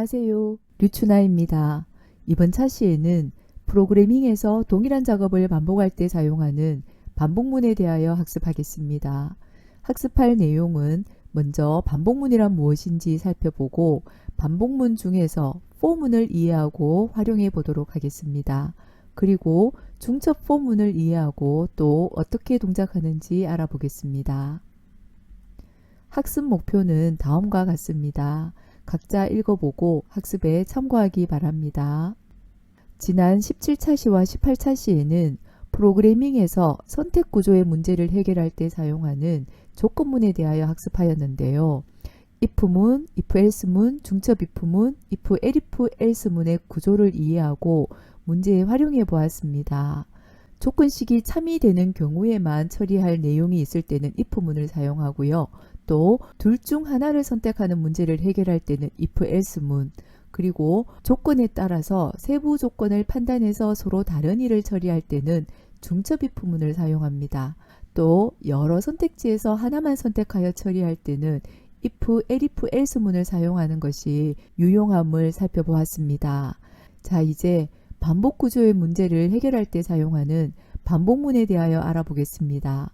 안녕하세요. 류춘아입니다. 이번 차시에는 프로그래밍에서 동일한 작업을 반복할 때 사용하는 반복문에 대하여 학습하겠습니다. 학습할 내용은 먼저 반복문이란 무엇인지 살펴보고 반복문 중에서 for문을 이해하고 활용해 보도록 하겠습니다. 그리고 중첩 for문을 이해하고 또 어떻게 동작하는지 알아보겠습니다. 학습 목표는 다음과 같습니다. 각자 읽어보고 학습에 참고하기 바랍니다. 지난 17차시와 18차시에는 프로그래밍에서 선택 구조의 문제를 해결할 때 사용하는 조건문에 대하여 학습하였는데요. if문, ifelse문, 중첩 if문, if, elif, else문의 구조를 이해하고 문제에 활용해 보았습니다. 조건식이 참이되는 경우에만 처리할 내용이 있을 때는 if문을 사용하고요. 또 둘 중 하나를 선택하는 문제를 해결할 때는 if, else문, 그리고 조건에 따라서 세부 조건을 판단해서 서로 다른 일을 처리할 때는 중첩 if문을 사용합니다. 또 여러 선택지에서 하나만 선택하여 처리할 때는 if, elif, else문을 사용하는 것이 유용함을 살펴보았습니다. 자, 이제 반복 구조의 문제를 해결할 때 사용하는 반복문에 대하여 알아보겠습니다.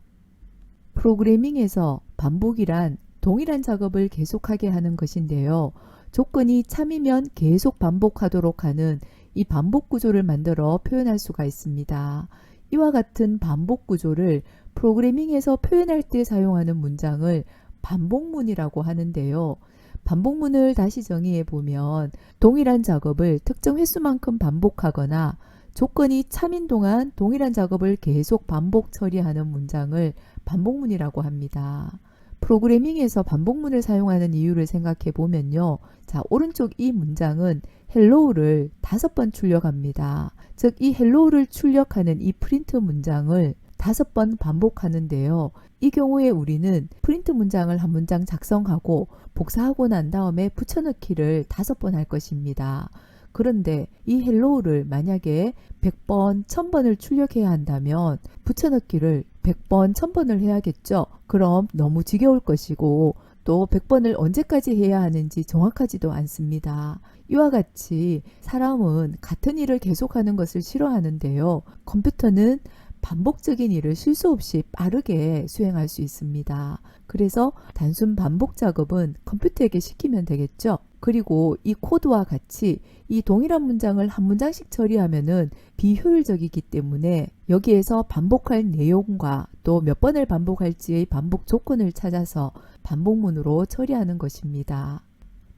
프로그래밍에서 반복이란 동일한 작업을 계속하게 하는 것인데요. 조건이 참이면 계속 반복하도록 하는 이 반복 구조를 만들어 표현할 수가 있습니다. 이와 같은 반복 구조를 프로그래밍에서 표현할 때 사용하는 문장을 반복문이라고 하는데요. 반복문을 다시 정의해 보면 동일한 작업을 특정 횟수만큼 반복하거나 조건이 참인 동안 동일한 작업을 계속 반복 처리하는 문장을 반복문이라고 합니다. 프로그래밍에서 반복문을 사용하는 이유를 생각해 보면요. 자, 오른쪽 이 문장은 hello를 5번 출력합니다. 즉, 이 hello를 출력하는 이 프린트 문장을 5번 반복하는데요. 이 경우에 우리는 프린트 문장을 한 문장 작성하고 복사하고 난 다음에 붙여넣기를 5번 할 것입니다. 그런데 이 hello를 만약에 100번, 1000번을 출력해야 한다면 붙여넣기를 100번, 1000번을 해야겠죠. 그럼 너무 지겨울 것이고 또 100번을 언제까지 해야 하는지 정확하지도 않습니다. 이와 같이 사람은 같은 일을 계속하는 것을 싫어하는데요. 컴퓨터는 반복적인 일을 실수 없이 빠르게 수행할 수 있습니다. 그래서 단순 반복 작업은 컴퓨터에게 시키면 되겠죠. 그리고 이 코드와 같이 이 동일한 문장을 한 문장씩 처리하면은 비효율적이기 때문에 여기에서 반복할 내용과 또 몇 번을 반복할지의 반복 조건을 찾아서 반복문으로 처리하는 것입니다.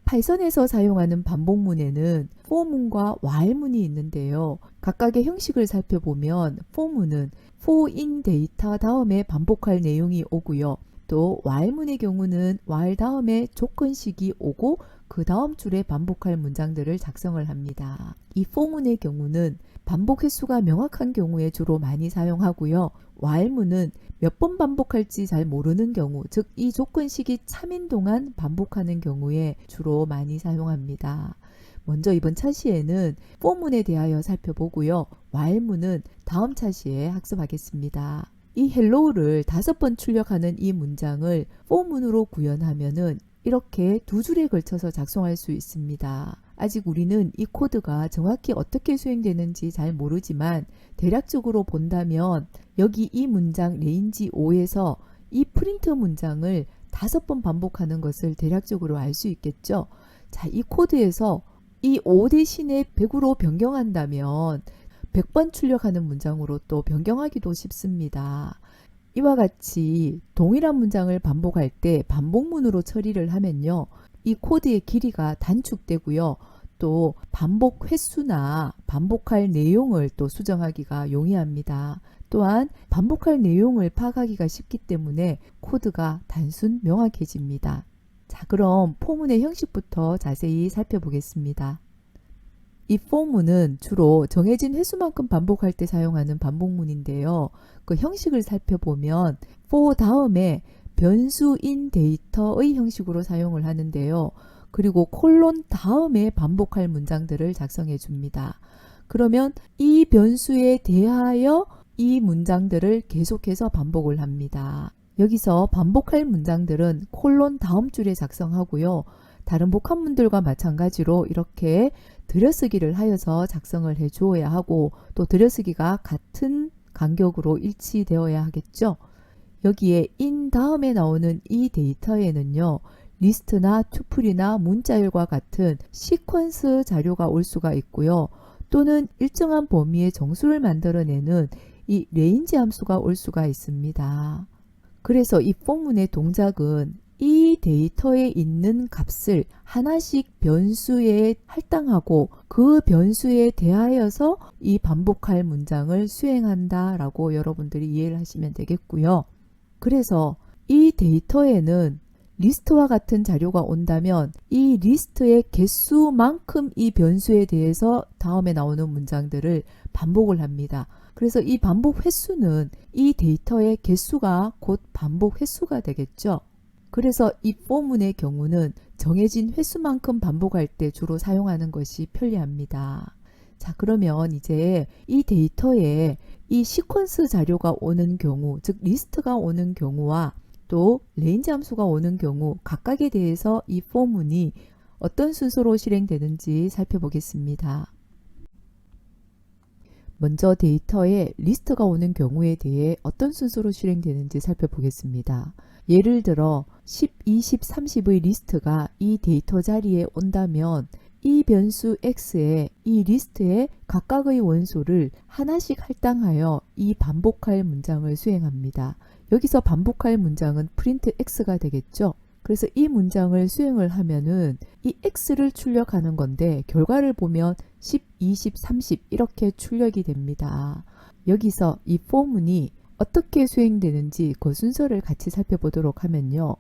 파이썬에서 사용하는 반복문에는 for문과 while문이 있는데요. 각각의 형식을 살펴보면 for문은 for in data 다음에 반복할 내용이 오고요. 또 while문의 경우는 while 다음에 조건식이 오고 그 다음 줄에 반복할 문장들을 작성을 합니다. 이 for문의 경우는 반복 횟수가 명확한 경우에 주로 많이 사용하고요. while문은 몇 번 반복할지 잘 모르는 경우, 즉 이 조건식이 참인 동안 반복하는 경우에 주로 많이 사용합니다. 먼저 이번 차시에는 for문에 대하여 살펴보고요. while문은 다음 차시에 학습하겠습니다. 이 hello를 5번 출력하는 이 문장을 for문으로 구현하면은 이렇게 2줄에 걸쳐서 작성할 수 있습니다. 아직 우리는 이 코드가 정확히 어떻게 수행되는지 잘 모르지만 대략적으로 본다면 여기 이 문장 레인지 5에서 이 프린트 문장을 5번 반복하는 것을 대략적으로 알 수 있겠죠. 자, 이 코드에서 이 5 대신에 100으로 변경한다면 100번 출력하는 문장으로 또 변경하기도 쉽습니다. 이와 같이 동일한 문장을 반복할 때 반복문으로 처리를 하면요. 이 코드의 길이가 단축되고요. 또 반복 횟수나 반복할 내용을 또 수정하기가 용이합니다. 또한 반복할 내용을 파악하기가 쉽기 때문에 코드가 단순 명확해집니다. 자, 그럼 포문의 형식부터 자세히 살펴보겠습니다. 이 for문은 주로 정해진 횟수만큼 반복할 때 사용하는 반복문인데요. 그 형식을 살펴보면 for 다음에 변수인 데이터의 형식으로 사용을 하는데요. 그리고 콜론 다음에 반복할 문장들을 작성해 줍니다. 그러면 이 변수에 대하여 이 문장들을 계속해서 반복을 합니다. 여기서 반복할 문장들은 콜론 다음 줄에 작성하고요. 다른 복합문들과 마찬가지로 이렇게 들여쓰기를 하여서 작성을 해 주어야 하고, 또 들여쓰기가 같은 간격으로 일치되어야 하겠죠. 여기에 in 다음에 나오는 이 데이터에는요, 리스트나 투플이나 문자열과 같은 시퀀스 자료가 올 수가 있고요. 또는 일정한 범위의 정수를 만들어내는 이 레인지 함수가 올 수가 있습니다. 그래서 이 포문의 동작은 이 데이터에 있는 값을 하나씩 변수에 할당하고 그 변수에 대하여서 이 반복할 문장을 수행한다 라고 여러분들이 이해를 하시면 되겠고요. 그래서 이 데이터에는 리스트와 같은 자료가 온다면 이 리스트의 개수만큼 이 변수에 대해서 다음에 나오는 문장들을 반복을 합니다. 그래서 이 반복 횟수는 이 데이터의 개수가 곧 반복 횟수가 되겠죠. 그래서 이 포문의 경우는 정해진 횟수만큼 반복할 때 주로 사용하는 것이 편리합니다. 자, 그러면 이제 이 데이터에 이 시퀀스 자료가 오는 경우, 즉 리스트가 오는 경우와 또 레인지 함수가 오는 경우 각각에 대해서 이 포문이 어떤 순서로 실행되는지 살펴보겠습니다. 먼저 데이터에 리스트가 오는 경우에 대해 어떤 순서로 실행되는지 살펴보겠습니다. 예를 들어 10, 20, 30의 리스트가 이 데이터 자리에 온다면 이 변수 x에 이 리스트의 각각의 원소를 하나씩 할당하여 이 반복할 문장을 수행합니다. 여기서 반복할 문장은 프린트 x가 되겠죠. 그래서 이 문장을 수행을 하면은 이 x를 출력하는 건데 결과를 보면 10, 20, 30 이렇게 출력이 됩니다. 여기서 이 포문이 어떻게 수행되는지 그 순서를 같이 살펴보도록 하면요.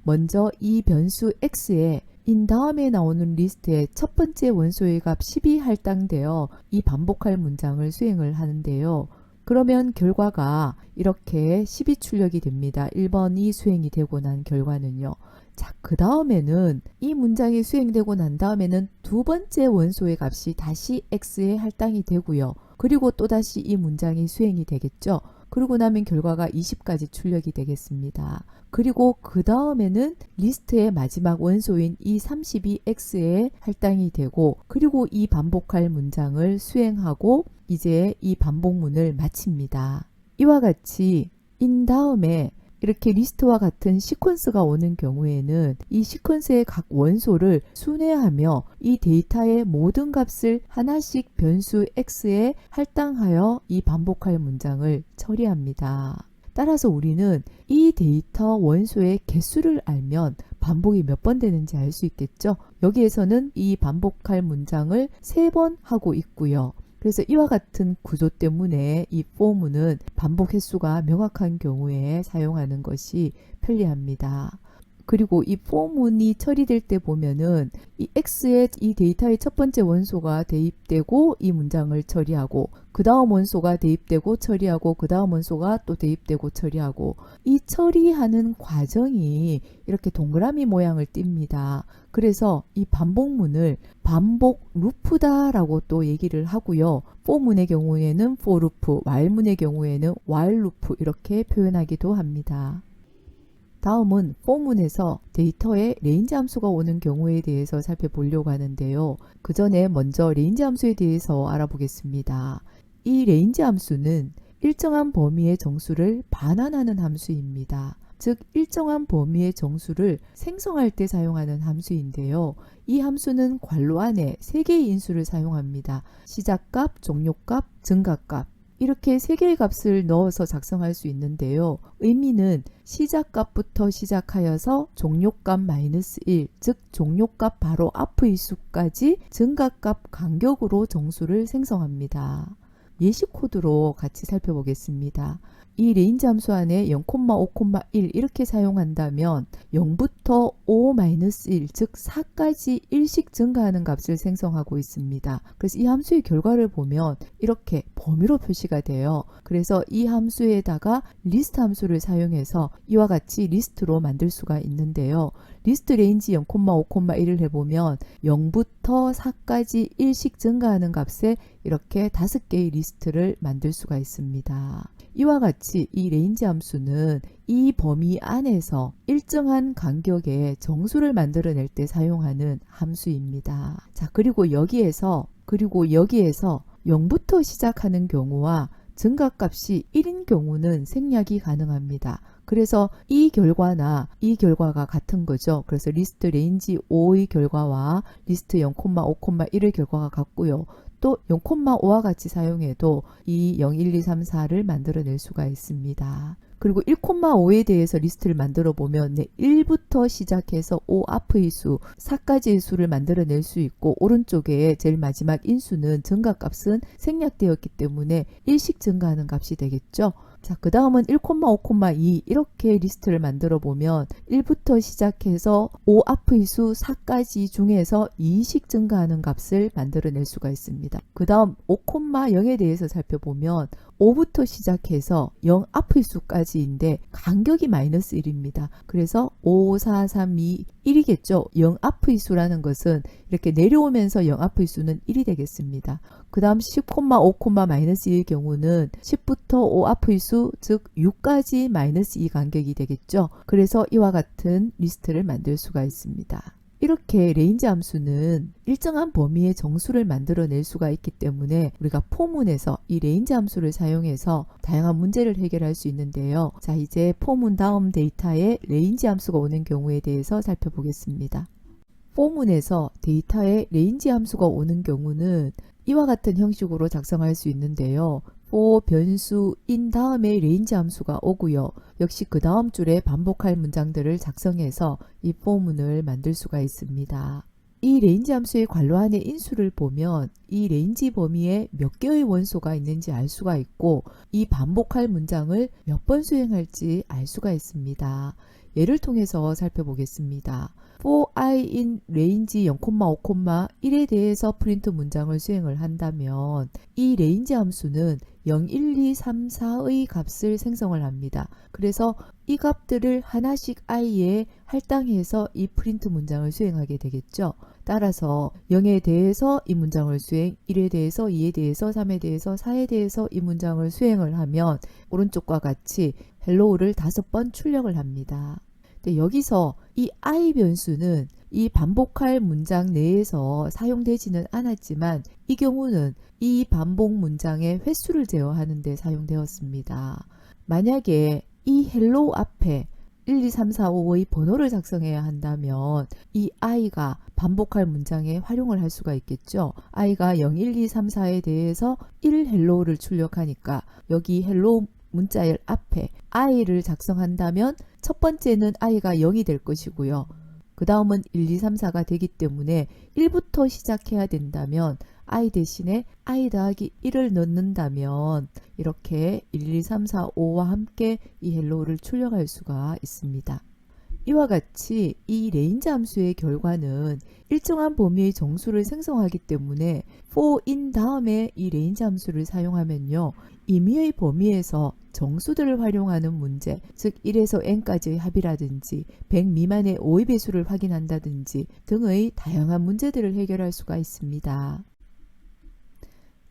먼저 이 변수 x에 in 다음에 나오는 리스트의 첫 번째 원소의 값 10이 할당되어 이 반복할 문장을 수행을 하는데요. 그러면 결과가 이렇게 10이 출력이 됩니다. 1번이 수행이 되고 난 결과는요. 자, 그 다음에는 이 문장이 수행되고 난 다음에는 두 번째 원소의 값이 다시 x에 할당이 되고요. 그리고 또다시 이 문장이 수행이 되겠죠. 그러고 나면 결과가 20까지 출력이 되겠습니다. 그리고 그 다음에는 리스트의 마지막 원소인 이 30이 x에 할당이 되고 그리고 이 반복할 문장을 수행하고 이제 이 반복문을 마칩니다. 이와 같이 in 다음에 이렇게 리스트와 같은 시퀀스가 오는 경우에는 이 시퀀스의 각 원소를 순회하며 이 데이터의 모든 값을 하나씩 변수 x에 할당하여 이 반복할 문장을 처리합니다. 따라서 우리는 이 데이터 원소의 개수를 알면 반복이 몇 번 되는지 알 수 있겠죠. 여기에서는 이 반복할 문장을 3번 하고 있고요. 그래서 이와 같은 구조 때문에 이 포문은 반복 횟수가 명확한 경우에 사용하는 것이 편리합니다. 그리고 이 포문이 처리될 때 보면은 이 x에 이 데이터의 첫 번째 원소가 대입되고 이 문장을 처리하고 그 다음 원소가 대입되고 처리하고 그 다음 원소가 또 대입되고 처리하고 이 처리하는 과정이 이렇게 동그라미 모양을 띱니다. 그래서 이 반복문을 반복 루프다 라고 또 얘기를 하고요. 포문의 경우에는 for 루프, while문의 경우에는 while 루프 이렇게 표현하기도 합니다. 다음은 포문에서 데이터에 레인지 함수가 오는 경우에 대해서 살펴보려고 하는데요. 그 전에 먼저 레인지 함수에 대해서 알아보겠습니다. 이 레인지 함수는 일정한 범위의 정수를 반환하는 함수입니다. 즉 일정한 범위의 정수를 생성할 때 사용하는 함수인데요. 이 함수는 괄호 안에 3개의 인수를 사용합니다. 시작값, 종료값, 증가값 이렇게 3개의 값을 넣어서 작성할 수 있는데요. 의미는 시작값부터 시작하여서 종료값 -1, 즉 종료값 바로 앞의 수까지 증가값 간격으로 정수를 생성합니다. 예시 코드로 같이 살펴보겠습니다. 이 레인지 함수 안에 0,5,1 이렇게 사용한다면 0부터 5-1, 즉 4까지 1씩 증가하는 값을 생성하고 있습니다. 그래서 이 함수의 결과를 보면 이렇게 범위로 표시가 돼요. 그래서 이 함수에다가 리스트 함수를 사용해서 이와 같이 리스트로 만들 수가 있는데요. 리스트 레인지 0,5,1을 해보면 0부터 4까지 1씩 증가하는 값에 이렇게 5개의 리스트를 만들 수가 있습니다. 이와 같이 이 레인지 함수는 이 범위 안에서 일정한 간격의 정수를 만들어낼 때 사용하는 함수입니다. 자, 그리고 여기에서 0부터 시작하는 경우와 증가값이 1인 경우는 생략이 가능합니다. 그래서 이 결과나 이 결과가 같은 거죠. 그래서 리스트 레인지 5의 결과와 리스트 0,5,1의 결과가 같고요. 또 0,5와 같이 사용해도 이 0, 1, 2, 3, 4를 만들어낼 수가 있습니다. 그리고 1,5에 대해서 리스트를 만들어 보면 1부터 시작해서 5 앞의 수, 4까지의 수를 만들어낼 수 있고 오른쪽에 제일 마지막 인수는 증가값은 생략되었기 때문에 1씩 증가하는 값이 되겠죠. 자, 그 다음은 1,5,2 이렇게 리스트를 만들어 보면 1부터 시작해서 5 앞의 수 4까지 중에서 2씩 증가하는 값을 만들어낼 수가 있습니다. 그 다음 5,0에 대해서 살펴보면 5부터 시작해서 0 앞의 수까지인데 간격이 마이너스 1입니다. 그래서 5, 4, 3, 2, 1이겠죠. 0 앞의 수라는 것은 이렇게 내려오면서 0 앞의 수는 1이 되겠습니다. 그 다음 10,5,-1의 경우는 10부터 5 앞의 수, 즉 6까지 마이너스 2 간격이 되겠죠. 그래서 이와 같은 리스트를 만들 수가 있습니다. 이렇게 레인지 함수는 일정한 범위의 정수를 만들어낼 수가 있기 때문에 우리가 포문에서 이 레인지 함수를 사용해서 다양한 문제를 해결할 수 있는데요. 자, 이제 포문 다음 데이터에 레인지 함수가 오는 경우에 대해서 살펴보겠습니다. 포문에서 데이터에 레인지 함수가 오는 경우는 이와 같은 형식으로 작성할 수 있는데요. for 변수인 다음에 레인지 함수가 오고요. 역시 그 다음 줄에 반복할 문장들을 작성해서 이 포문을 만들 수가 있습니다. 이 레인지 함수의 괄호 안에 인수를 보면 이 레인지 범위에 몇 개의 원소가 있는지 알 수가 있고 이 반복할 문장을 몇 번 수행할지 알 수가 있습니다. 예를 통해서 살펴보겠습니다. for i in range 0,5,1에 대해서 프린트 문장을 수행을 한다면 이 레인지 함수는 0, 1, 2, 3, 4의 값을 생성을 합니다. 그래서 이 값들을 하나씩 i에 할당해서 이 프린트 문장을 수행하게 되겠죠. 따라서 0에 대해서 이 문장을 수행, 1에 대해서, 2에 대해서, 3에 대해서, 4에 대해서 이 문장을 수행을 하면 오른쪽과 같이 hello를 5번 출력을 합니다. 근데 여기서 이 i 변수는 이 반복할 문장 내에서 사용되지는 않았지만 이 경우는 이 반복 문장의 횟수를 제어하는 데 사용되었습니다. 만약에 이 hello 앞에 1, 2, 3, 4, 5의 번호를 작성해야 한다면 이 i가 반복할 문장에 활용을 할 수가 있겠죠. i가 0, 1, 2, 3, 4에 대해서 1 hello를 출력하니까 여기 hello 문자열 앞에 i를 작성한다면 첫 번째는 i가 0이 될 것이고요. 그 다음은 1, 2, 3, 4가 되기 때문에 1부터 시작해야 된다면 i 대신에 i 더하기 1을 넣는다면 이렇게 1, 2, 3, 4, 5와 함께 이 헬로우를 출력할 수가 있습니다. 이와 같이 이 레인지 함수의 결과는 일정한 범위의 정수를 생성하기 때문에 for인 다음에 이 레인지 함수를 사용하면요. 임의의 범위에서 정수들을 활용하는 문제, 즉 1에서 n까지의 합이라든지 100 미만의 5의 배수를 확인한다든지 등의 다양한 문제들을 해결할 수가 있습니다.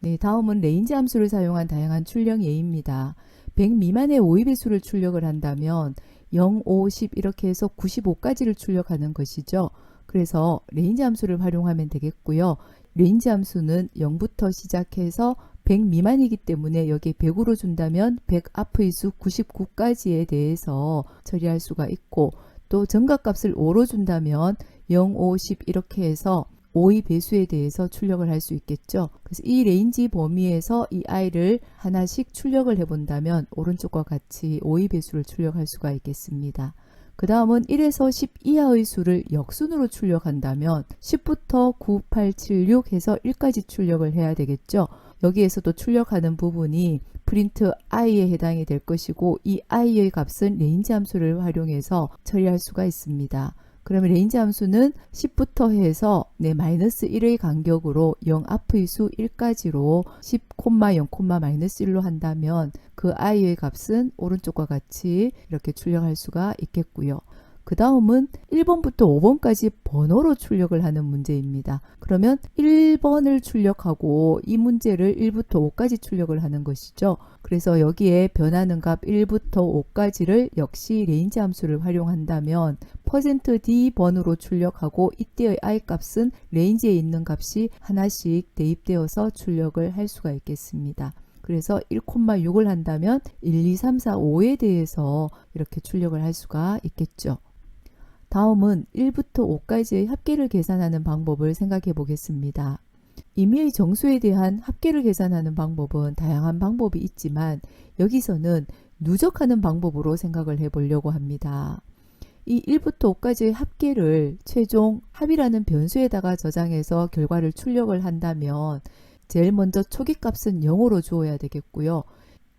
네, 다음은 레인지 함수를 사용한 다양한 출력 예입니다. 100 미만의 5의 배수를 출력을 한다면 0, 5, 10 이렇게 해서 95까지를 출력하는 것이죠. 그래서 레인지 함수를 활용하면 되겠고요. 레인지 함수는 0부터 시작해서 100 미만이기 때문에 여기에 100으로 준다면 100 앞의 수 99까지에 대해서 처리할 수가 있고 또 정각값을 5로 준다면 0, 5, 10 이렇게 해서 5의 배수에 대해서 출력을 할 수 있겠죠. 그래서 이 레인지 범위에서 이 i를 하나씩 출력을 해본다면 오른쪽과 같이 5의 배수를 출력할 수가 있겠습니다. 그 다음은 1에서 10 이하의 수를 역순으로 출력한다면 10부터 9, 8, 7, 6 해서 1까지 출력을 해야 되겠죠. 여기에서도 출력하는 부분이 프린트 i에 해당이 될 것이고 이 i의 값은 레인지 함수를 활용해서 처리할 수가 있습니다. 그러면 레인지 함수는 10부터 해서 마이너스 1의 간격으로 0 앞의 수 1까지로 10, 0, 마이너스 1로 한다면 그 i의 값은 오른쪽과 같이 이렇게 출력할 수가 있겠고요. 그 다음은 1번부터 5번까지 번호로 출력을 하는 문제입니다. 그러면 1번을 출력하고 이 문제를 1부터 5까지 출력을 하는 것이죠. 그래서 여기에 변하는 값 1부터 5까지를 역시 레인지 함수를 활용한다면 %d 번호로 출력하고 이때의 i 값은 레인지에 있는 값이 하나씩 대입되어서 출력을 할 수가 있겠습니다. 그래서 1,6을 한다면 1, 2, 3, 4, 5에 대해서 이렇게 출력을 할 수가 있겠죠. 다음은 1부터 5까지의 합계를 계산하는 방법을 생각해 보겠습니다. 임의의 정수에 대한 합계를 계산하는 방법은 다양한 방법이 있지만 여기서는 누적하는 방법으로 생각을 해 보려고 합니다. 이 1부터 5까지의 합계를 최종 합이라는 변수에다가 저장해서 결과를 출력을 한다면 제일 먼저 초기값은 0으로 주어야 되겠고요.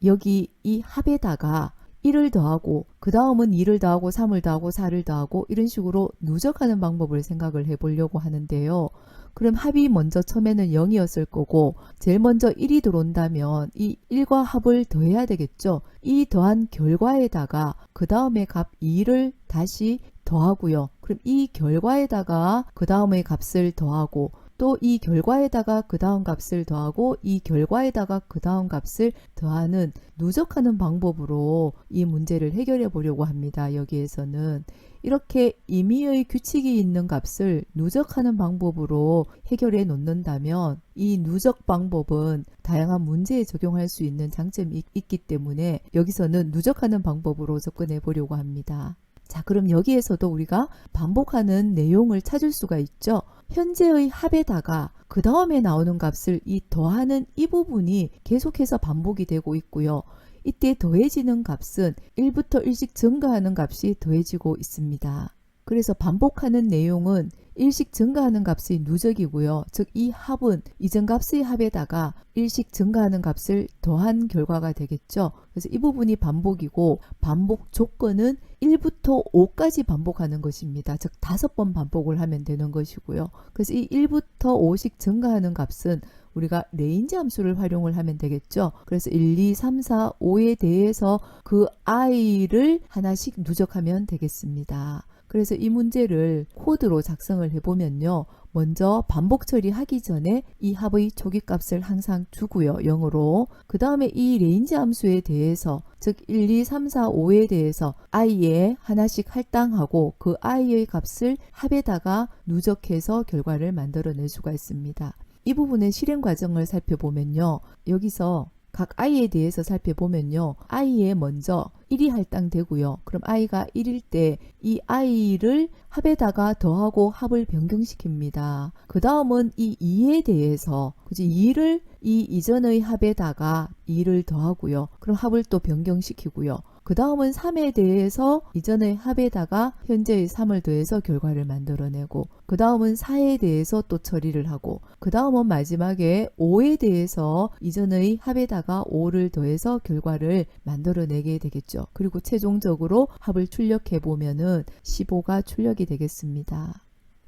여기 이 합에다가 1을 더하고 그 다음은 2를 더하고 3을 더하고 4를 더하고 이런 식으로 누적하는 방법을 생각을 해 보려고 하는데요. 그럼 합이 먼저 처음에는 0이었을 거고 제일 먼저 1이 들어온다면 이 1과 합을 더해야 되겠죠. 이 더한 결과에다가 그 다음에 값 2를 다시 더하고요. 그럼 이 결과에다가 그 다음의 값을 더하고 또 이 결과에다가 그 다음 값을 더하고 이 결과에다가 그 다음 값을 더하는 누적하는 방법으로 이 문제를 해결해 보려고 합니다. 여기에서는 이렇게 임의의 규칙이 있는 값을 누적하는 방법으로 해결해 놓는다면 이 누적 방법은 다양한 문제에 적용할 수 있는 장점이 있기 때문에 여기서는 누적하는 방법으로 접근해 보려고 합니다. 자, 그럼 여기에서도 우리가 반복하는 내용을 찾을 수가 있죠. 현재의 합에다가 그 다음에 나오는 값을 이 더하는 이 부분이 계속해서 반복이 되고 있고요. 이때 더해지는 값은 1부터 1씩 증가하는 값이 더해지고 있습니다. 그래서 반복하는 내용은 일씩 증가하는 값이 누적이고요. 즉 이 합은 이전 값의 합에다가 일씩 증가하는 값을 더한 결과가 되겠죠. 그래서 이 부분이 반복이고 반복 조건은 1부터 5까지 반복하는 것입니다. 즉 5번 반복을 하면 되는 것이고요. 그래서 이 1부터 5씩 증가하는 값은 우리가 레인지 함수를 활용을 하면 되겠죠. 그래서 1, 2, 3, 4, 5에 대해서 그 i를 하나씩 누적하면 되겠습니다. 그래서 이 문제를 코드로 작성을 해보면요. 먼저 반복 처리하기 전에 이 합의 초기값을 항상 주고요. 0으로. 그 다음에 이 레인지 함수에 대해서 즉 1, 2, 3, 4, 5에 대해서 i에 하나씩 할당하고 그 i의 값을 합에다가 누적해서 결과를 만들어낼 수가 있습니다. 이 부분의 실행 과정을 살펴보면요. 여기서 각 i에 대해서 살펴보면요. i에 먼저 1이 할당되고요. 그럼 i가 1일 때 이 i를 합에다가 더하고 합을 변경시킵니다. 그 다음은 이 2에 대해서 2를 이 이전의 합에다가 2를 더하고요. 그럼 합을 또 변경시키고요. 그 다음은 3에 대해서 이전의 합에다가 현재의 3을 더해서 결과를 만들어내고 그 다음은 4에 대해서 또 처리를 하고 그 다음은 마지막에 5에 대해서 이전의 합에다가 5를 더해서 결과를 만들어내게 되겠죠. 그리고 최종적으로 합을 출력해 보면은 15가 출력이 되겠습니다.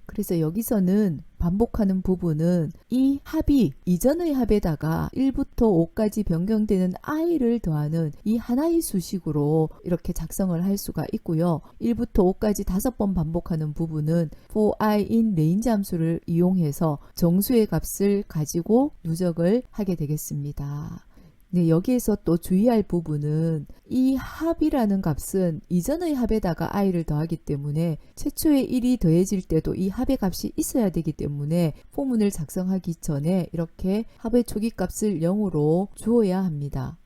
그래서 여기서는 반복하는 부분은 이 합이 이전의 합에다가 1부터 5까지 변경되는 i를 더하는 이 하나의 수식으로 이렇게 작성을 할 수가 있고요. 1부터 5까지 5번 반복하는 부분은 for i in range 함수를 이용해서 정수의 값을 가지고 누적을 하게 되겠습니다. 네, 여기에서 또 주의할 부분은 이 합이라는 값은 이전의 합에다가 i를 더하기 때문에 최초의 1이 더해질 때도 이 합의 값이 있어야 되기 때문에 포문을 작성하기 전에 이렇게 합의 초기값을 0으로 주어야 합니다.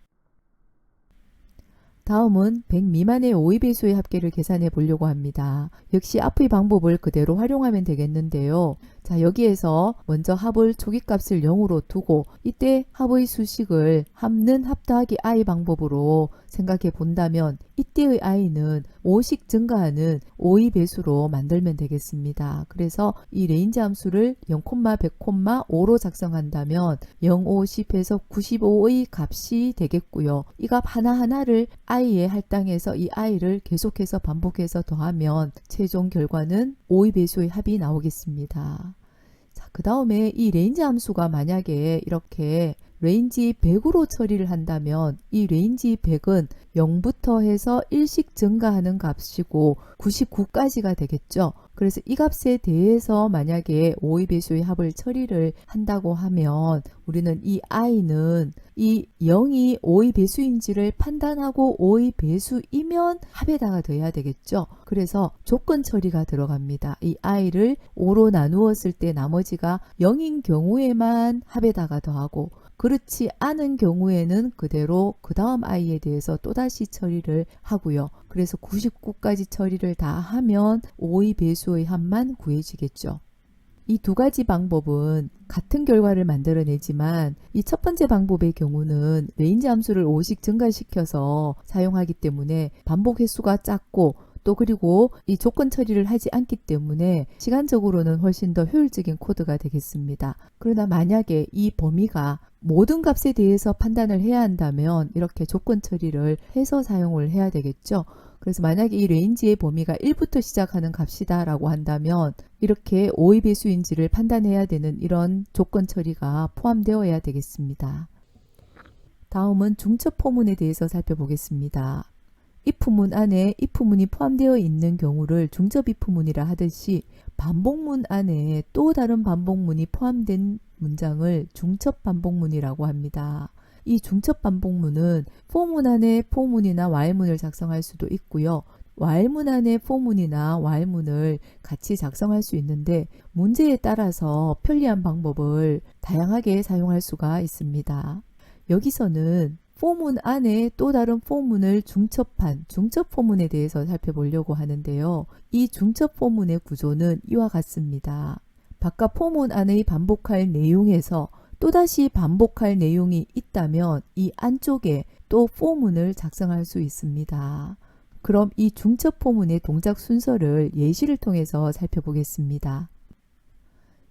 다음은 100 미만의 5의 배수의 합계를 계산해 보려고 합니다. 역시 앞의 방법을 그대로 활용하면 되겠는데요. 자, 여기에서 먼저 합을 초기값을 0으로 두고 이때 합의 수식을 합는 합 더하기 i 방법으로 생각해 본다면 이때의 i는 5씩 증가하는 5의 배수로 만들면 되겠습니다. 그래서 이 레인지 함수를 0, 100, 5로 작성한다면 0, 5, 10에서 95의 값이 되겠고요. 이 값 하나하나를 i에 할당해서 이 i를 계속해서 반복해서 더하면 최종 결과는 5의 배수의 합이 나오겠습니다. 자, 그 다음에 이 레인지 함수가 만약에 이렇게 레인지 100으로 처리를 한다면 이 레인지 100은 0부터 해서 1씩 증가하는 값이고 99까지가 되겠죠. 그래서 이 값에 대해서 만약에 오의 배수의 합을 처리를 한다고 하면 우리는 이 i는 이 0이 오의 배수인지를 판단하고 오의 배수이면 합에다가 더해야 되겠죠. 그래서 조건 처리가 들어갑니다. 이 i를 5로 나누었을 때 나머지가 0인 경우에만 합에다가 더하고 그렇지 않은 경우에는 그대로 그 다음 i에 대해서 또다시 처리를 하고요. 그래서 99까지 처리를 다 하면 오의 배수의 합만 구해지겠죠. 이 두 가지 방법은 같은 결과를 만들어내지만 이 첫 번째 방법의 경우는 레인지 함수를 5씩 증가시켜서 사용하기 때문에 반복 횟수가 작고 또 그리고 이 조건 처리를 하지 않기 때문에 시간적으로는 훨씬 더 효율적인 코드가 되겠습니다. 그러나 만약에 이 범위가 모든 값에 대해서 판단을 해야 한다면 이렇게 조건 처리를 해서 사용을 해야 되겠죠. 그래서 만약에 이 레인지의 범위가 1부터 시작하는 값이다 라고 한다면 이렇게 오의 배수인지를 판단해야 되는 이런 조건 처리가 포함되어야 되겠습니다. 다음은 중첩 포문에 대해서 살펴보겠습니다. if문 안에 if문이 포함되어 있는 경우를 중첩 if문이라 하듯이 반복문 안에 또 다른 반복문이 포함된 문장을 중첩 반복문이라고 합니다. 이 중첩 반복문은 for문 안에 for문이나 while문을 작성할 수도 있고요. while문 안에 for문이나 while문을 같이 작성할 수 있는데 문제에 따라서 편리한 방법을 다양하게 사용할 수가 있습니다. 여기서는 포문 안에 또 다른 포문을 중첩한 중첩 포문에 대해서 살펴보려고 하는데요. 이 중첩 포문의 구조는 이와 같습니다. 바깥 포문 안의 반복할 내용에서 또다시 반복할 내용이 있다면 이 안쪽에 또 포문을 작성할 수 있습니다. 그럼 이 중첩 포문의 동작 순서를 예시를 통해서 살펴보겠습니다.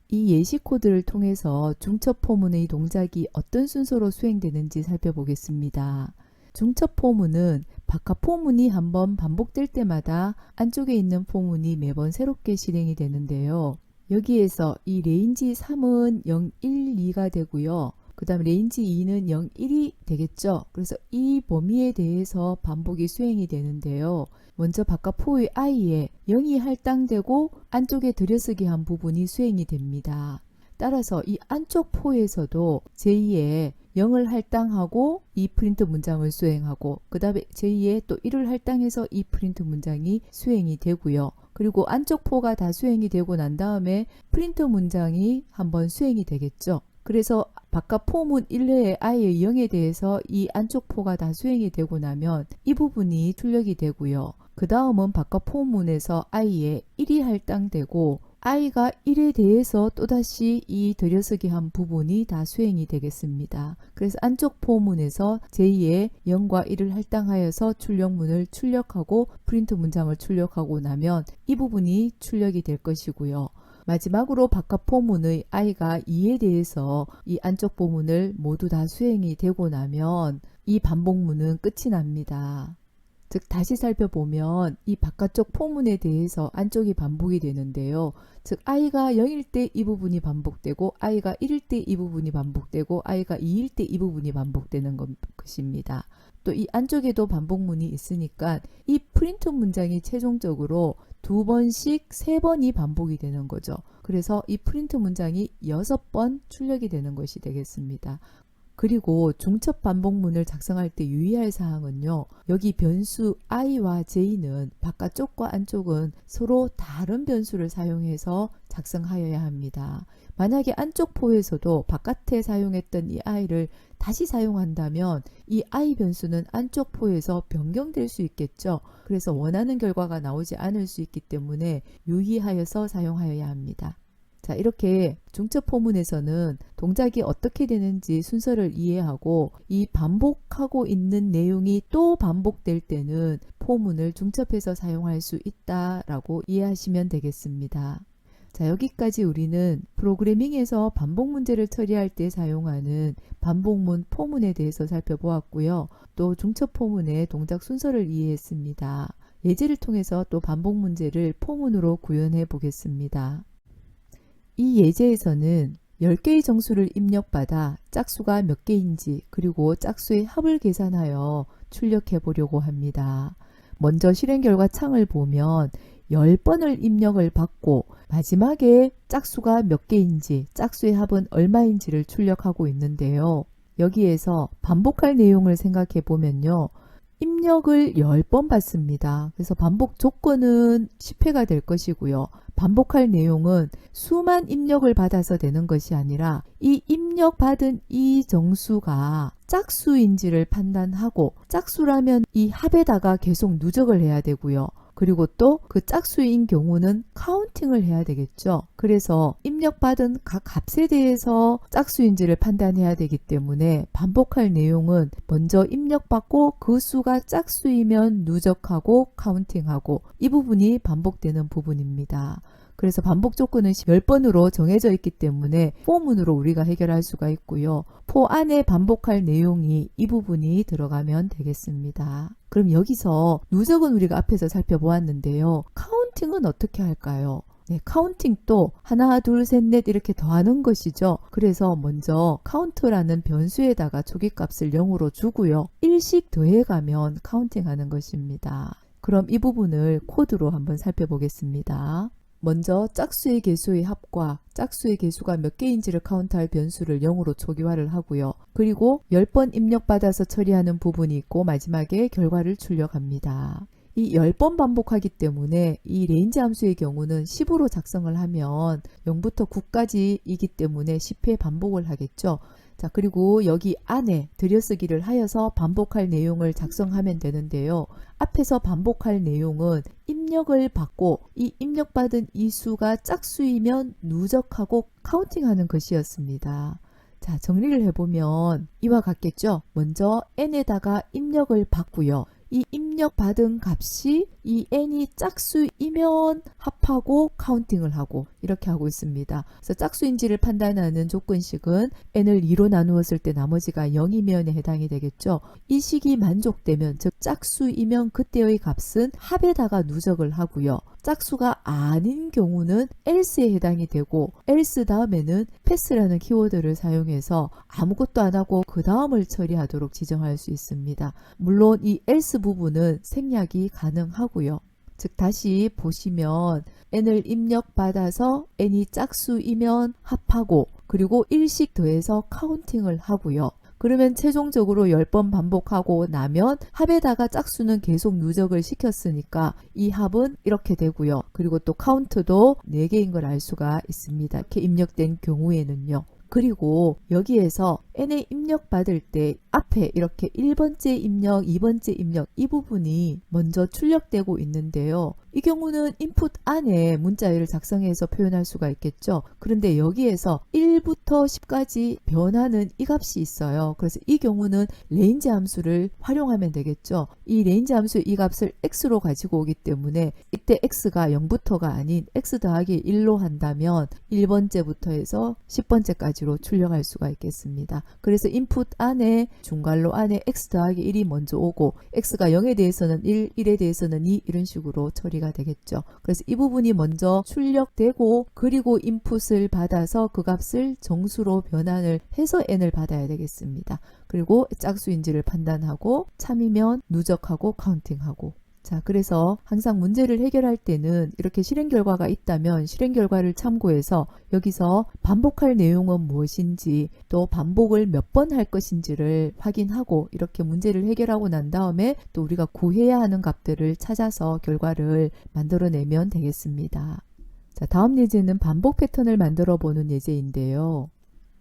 이 예시 코드를 통해서 중첩 포문의 동작이 어떤 순서로 수행되는지 살펴보겠습니다. 중첩 포문은 바깥 포문이 한번 반복될 때마다 안쪽에 있는 포문이 매번 새롭게 실행이 되는데요. 여기에서 이 레인지 3은 0, 1, 2가 되고요. 그 다음 레인지 2는 0, 1이 되겠죠. 그래서 이 범위에 대해서 반복이 수행이 되는데요. 먼저 바깥 포의 i에 0이 할당되고 안쪽에 들여쓰기 한 부분이 수행이 됩니다. 따라서 이 안쪽 포에서도 제2에 0을 할당하고 이 프린트 문장을 수행하고 그 다음에 제2에 또 1을 할당해서 이 프린트 문장이 수행이 되고요. 그리고 안쪽 포가 다 수행이 되고 난 다음에 프린트 문장이 한번 수행이 되겠죠. 그래서 바깥 포문 1내의 i의 0에 대해서 이 안쪽 포가 다 수행이 되고 나면 이 부분이 출력이 되고요. 그 다음은 바깥 포문에서 i에 1이 할당되고 i가 1에 대해서 또다시 이 들여쓰기 한 부분이 다 수행이 되겠습니다. 그래서 안쪽 포문에서 제2의 0과 1을 할당하여서 출력문을 출력하고 프린트 문장을 출력하고 나면 이 부분이 출력이 될 것이고요. 마지막으로 바깥 포문의 i가 2에 대해서 이 안쪽 포문을 모두 다 수행이 되고 나면 이 반복문은 끝이 납니다. 즉 다시 살펴보면 이 바깥쪽 포문에 대해서 안쪽이 반복이 되는데요. 즉 i가 0일 때 이 부분이 반복되고 i가 1일 때 이 부분이 반복되고 i가 2일 때 이 부분이 반복되는 것입니다. 또 이 안쪽에도 반복문이 있으니까 이 프린트 문장이 최종적으로 2번씩 3번이 반복이 되는 거죠. 그래서 이 프린트 문장이 6번 출력이 되는 것이 되겠습니다. 그리고 중첩 반복문을 작성할 때 유의할 사항은요. 여기 변수 i와 j는 바깥쪽과 안쪽은 서로 다른 변수를 사용해서 작성하여야 합니다. 만약에 안쪽 포에서도 바깥에 사용했던 이 i를 다시 사용한다면 이 i 변수는 안쪽 포에서 변경될 수 있겠죠. 그래서 원하는 결과가 나오지 않을 수 있기 때문에 유의하여서 사용하여야 합니다. 자, 이렇게 중첩 포문에서는 동작이 어떻게 되는지 순서를 이해하고 이 반복하고 있는 내용이 또 반복될 때는 포문을 중첩해서 사용할 수 있다라고 이해하시면 되겠습니다. 자, 여기까지 우리는 프로그래밍에서 반복 문제를 처리할 때 사용하는 반복문 포문에 대해서 살펴보았고요. 또 중첩 포문의 동작 순서를 이해했습니다. 예제를 통해서 또 반복 문제를 포문으로 구현해 보겠습니다. 이 예제에서는 10개의 정수를 입력받아 짝수가 몇 개인지 그리고 짝수의 합을 계산하여 출력해 보려고 합니다. 먼저 실행 결과 창을 보면 10번을 입력을 받고 마지막에 짝수가 몇 개인지 짝수의 합은 얼마인지를 출력하고 있는데요. 여기에서 반복할 내용을 생각해 보면요. 입력을 10번 받습니다. 그래서 반복 조건은 10회가 될 것이고요. 반복할 내용은 수만 입력을 받아서 되는 것이 아니라 이 입력받은 이 정수가 짝수인지를 판단하고 짝수라면 이 합에다가 계속 누적을 해야 되고요. 그리고 또 그 짝수인 경우는 카운팅을 해야 되겠죠. 그래서 입력받은 각 값에 대해서 짝수인지를 판단해야 되기 때문에 반복할 내용은 먼저 입력받고 그 수가 짝수이면 누적하고 카운팅하고 이 부분이 반복되는 부분입니다. 그래서 반복 조건은 10번으로 정해져 있기 때문에 포문으로 우리가 해결할 수가 있고요. 포 안에 반복할 내용이 이 부분이 들어가면 되겠습니다. 그럼 여기서 누적은 우리가 앞에서 살펴보았는데요. 카운팅은 어떻게 할까요? 네, 카운팅도 하나, 둘, 셋, 넷 이렇게 더하는 것이죠. 그래서 먼저 카운트라는 변수에다가 초기값을 0으로 주고요. 1씩 더해가면 카운팅하는 것입니다. 그럼 이 부분을 코드로 한번 살펴보겠습니다. 먼저 짝수의 개수의 합과 짝수의 개수가 몇 개인지를 카운트할 변수를 0으로 초기화를 하고요. 그리고 10번 입력받아서 처리하는 부분이 있고 마지막에 결과를 출력합니다. 이 10번 반복하기 때문에 이 레인지 함수의 경우는 10으로 작성을 하면 0부터 9까지이기 때문에 10회 반복을 하겠죠. 자, 그리고 여기 안에 들여쓰기를 하여서 반복할 내용을 작성하면 되는데요. 앞에서 반복할 내용은 입력을 받고 이 입력받은 이 수가 짝수이면 누적하고 카운팅하는 것이었습니다. 자, 정리를 해보면 이와 같겠죠. 먼저 n에다가 입력을 받고요. 이 입력받은 값이 이 n이 짝수이면 합하고 카운팅을 하고 이렇게 하고 있습니다. 그래서 짝수인지를 판단하는 조건식은 n을 2로 나누었을 때 나머지가 0이면에 해당이 되겠죠. 이 식이 만족되면 즉 짝수이면 그때의 값은 합에다가 누적을 하고요. 짝수가 아닌 경우는 else에 해당이 되고 else 다음에는 pass라는 키워드를 사용해서 아무것도 안 하고 그 다음을 처리하도록 지정할 수 있습니다. 물론 이 else 부분은 생략이 가능하고요. 즉 다시 보시면 n을 입력받아서 n이 짝수이면 합하고 그리고 1씩 더해서 카운팅을 하고요. 그러면 최종적으로 10번 반복하고 나면 합에다가 짝수는 계속 누적을 시켰으니까 이 합은 이렇게 되고요. 그리고 또 카운트도 4개인 걸 알 수가 있습니다. 이렇게 입력된 경우에는요. 그리고 여기에서 n에 입력받을 때 앞에 이렇게 1번째 입력, 2번째 입력 이 부분이 먼저 출력되고 있는데요. 이 경우는 인풋 안에 문자열을 작성해서 표현할 수가 있겠죠. 그런데 여기에서 1부터 10까지 변하는 이 값이 있어요. 그래서 이 경우는 레인지 함수를 활용하면 되겠죠. 이 레인지 함수의 이 값을 x로 가지고 오기 때문에 이때 x가 0부터가 아닌 x 더하기 1로 한다면 1번째부터 해서 10번째까지로 출력할 수가 있겠습니다. 그래서 인풋 안에 중괄호 안에 x 더하기 1이 먼저 오고 x가 0에 대해서는 1, 1에 대해서는 2 이런 식으로 처리가 되겠죠. 그래서 이 부분이 먼저 출력되고 그리고 인풋을 받아서 그 값을 정수로 변환을 해서 n을 받아야 되겠습니다. 그리고 짝수인지를 판단하고 참이면 누적하고 카운팅하고 자, 그래서 항상 문제를 해결할 때는 이렇게 실행 결과가 있다면 실행 결과를 참고해서 여기서 반복할 내용은 무엇인지 또 반복을 몇 번 할 것인지를 확인하고 이렇게 문제를 해결하고 난 다음에 또 우리가 구해야 하는 값들을 찾아서 결과를 만들어내면 되겠습니다. 자, 다음 예제는 반복 패턴을 만들어 보는 예제인데요.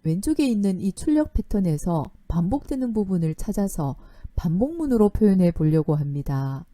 왼쪽에 있는 이 출력 패턴에서 반복되는 부분을 찾아서 반복문으로 표현해 보려고 합니다.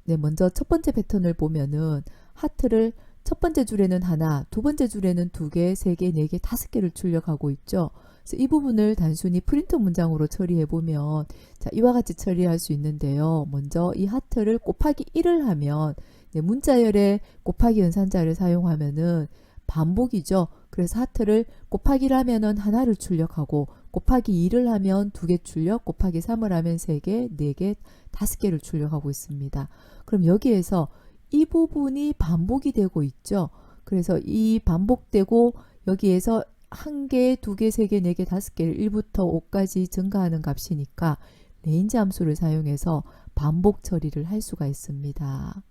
네, 먼저 첫 번째 패턴을 보면은 하트를 첫 번째 줄에는 하나, 두 번째 줄에는 2개, 3개, 4개, 5개를 출력하고 있죠. 그래서 이 부분을 단순히 프린트 문장으로 처리해 보면 자, 이와 같이 처리할 수 있는데요. 먼저 이 하트를 곱하기 1을 하면 네, 문자열에 곱하기 연산자를 사용하면은 반복이죠. 그래서 하트를 곱하기를 하면은 하나를 출력하고 곱하기 2를 하면 2개 출력, 곱하기 3을 하면 3개, 4개, 5개를 출력하고 있습니다. 그럼 여기에서 이 부분이 반복이 되고 있죠. 그래서 이 반복되고 여기에서 1개, 2개, 3개, 4개, 5개를 1부터 5까지 증가하는 값이니까 range 함수를 사용해서 반복 처리를 할 수가 있습니다.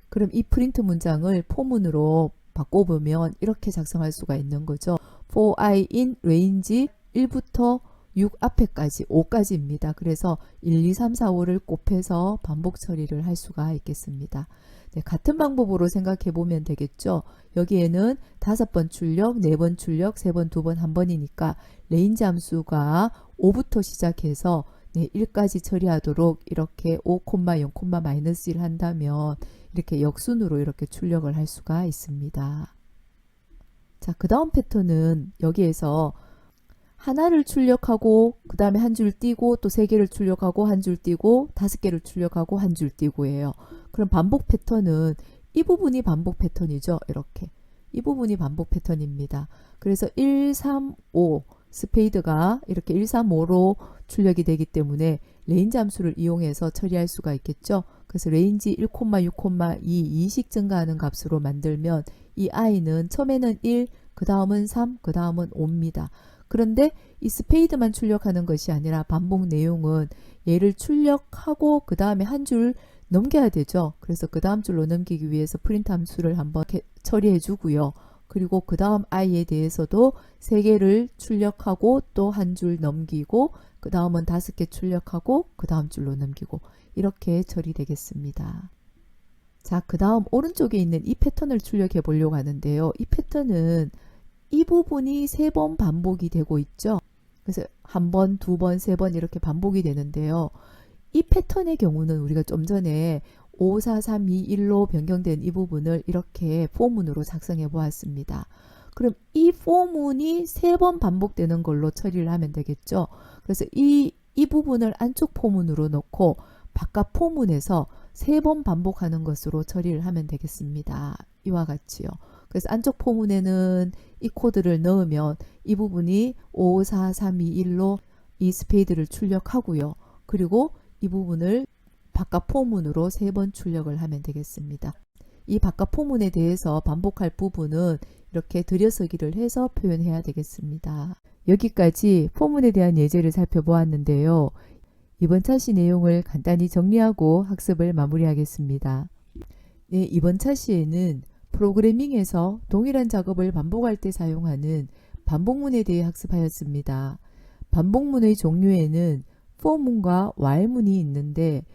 그럼 이 프린트 문장을 포문으로 바꿔보면 이렇게 작성할 수가 있는 거죠. for i in range 1부터 6 앞에까지 5까지입니다. 그래서 1, 2, 3, 4, 5를 곱해서 반복 처리를 할 수가 있겠습니다. 네, 같은 방법으로 생각해 보면 되겠죠. 여기에는 5번 출력, 4번 출력, 3번, 2번, 1번이니까 range 함수가 5부터 시작해서 1까지 처리하도록 이렇게 5, 0, -1 한다면 이렇게 역순으로 이렇게 출력을 할 수가 있습니다. 자, 그 다음 패턴은 여기에서 하나를 출력하고 그 다음에 한 줄 띄고 또 3개를 출력하고 한 줄 띄고 5개를 출력하고 한 줄 띄고예요. 그럼 반복 패턴은 이 부분이 반복 패턴이죠. 이렇게 이 부분이 반복 패턴입니다. 그래서 1, 3, 5 스페이드가 이렇게 1, 3, 5로 출력이 되기 때문에 레인지 함수를 이용해서 처리할 수가 있겠죠. 그래서 레인지 1, 6, 2 2씩 증가하는 값으로 만들면 이 i는 처음에는 1, 그 다음은 3, 그 다음은 5입니다. 그런데 이 스페이드만 출력하는 것이 아니라 반복 내용은 얘를 출력하고 그 다음에 한 줄 넘겨야 되죠. 그래서 그 다음 줄로 넘기기 위해서 프린트 함수를 한번 처리해 주고요. 그리고 그 다음 i에 대해서도 3개를 출력하고 또 한 줄 넘기고 그 다음은 5개 출력하고 그 다음 줄로 넘기고 이렇게 처리되겠습니다. 자, 그 다음 오른쪽에 있는 이 패턴을 출력해 보려고 하는데요. 이 패턴은 이 부분이 3번 반복이 되고 있죠. 그래서 1번, 2번, 3번 이렇게 반복이 되는데요. 이 패턴의 경우는 우리가 좀 전에 5, 4, 3, 2, 1로 변경된 이 부분을 이렇게 포문으로 작성해 보았습니다. 그럼 이 포문이 3번 반복되는 걸로 처리를 하면 되겠죠. 그래서 이 부분을 안쪽 포문으로 넣고 바깥 포문에서 3번 반복하는 것으로 처리를 하면 되겠습니다. 이와 같이요. 그래서 안쪽 포문에는 이 코드를 넣으면 이 부분이 5, 4, 3, 2, 1로 이 스페이드를 출력하고요. 그리고 이 부분을 바깥 포문으로 3번 출력을 하면 되겠습니다. 이 바깥 포문에 대해서 반복할 부분은 이렇게 들여서기를 해서 표현해야 되겠습니다. 여기까지 포문에 대한 예제를 살펴보았는데요. 이번 차시 내용을 간단히 정리하고 학습을 마무리하겠습니다. 네, 이번 차시에는 프로그래밍에서 동일한 작업을 반복할 때 사용하는 반복문에 대해 학습하였습니다. 반복문의 종류에는 for문과 while문이 있는데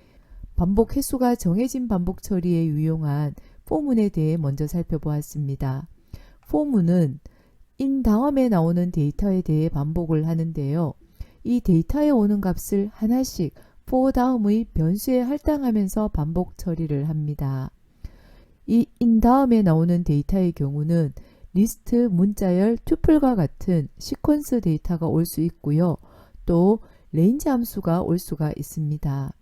반복 횟수가 정해진 반복 처리에 유용한 for문에 대해 먼저 살펴보았습니다. for문은 in 다음에 나오는 데이터에 대해 반복을 하는데요. 이 데이터에 오는 값을 하나씩 for 다음의 변수에 할당하면서 반복 처리를 합니다. 이 in 다음에 나오는 데이터의 경우는 리스트, 문자열, 튜플과 같은 시퀀스 데이터가 올 수 있고요. 또 range 함수가 올 수가 있습니다.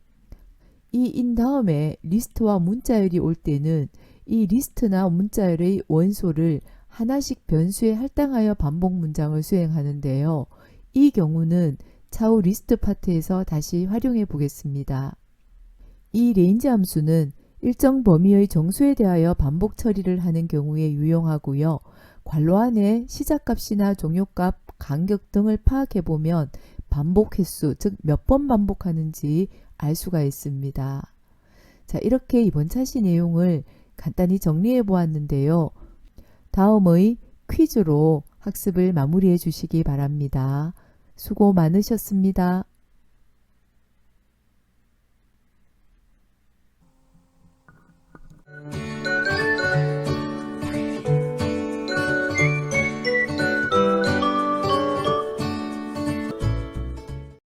이 in 다음에 리스트와 문자열이 올 때는 이 리스트나 문자열의 원소를 하나씩 변수에 할당하여 반복 문장을 수행하는데요. 이 경우는 차후 리스트 파트에서 다시 활용해 보겠습니다. 이 range 함수는 일정 범위의 정수에 대하여 반복 처리를 하는 경우에 유용하고요. 괄호 안에 시작값이나 종료값, 간격 등을 파악해 보면 반복 횟수, 즉 몇 번 반복하는지 알 수가 있습니다. 자, 이렇게 이번 차시 내용을 간단히 정리해 보았는데요. 다음의 퀴즈로 학습을 마무리해 주시기 바랍니다. 수고 많으셨습니다.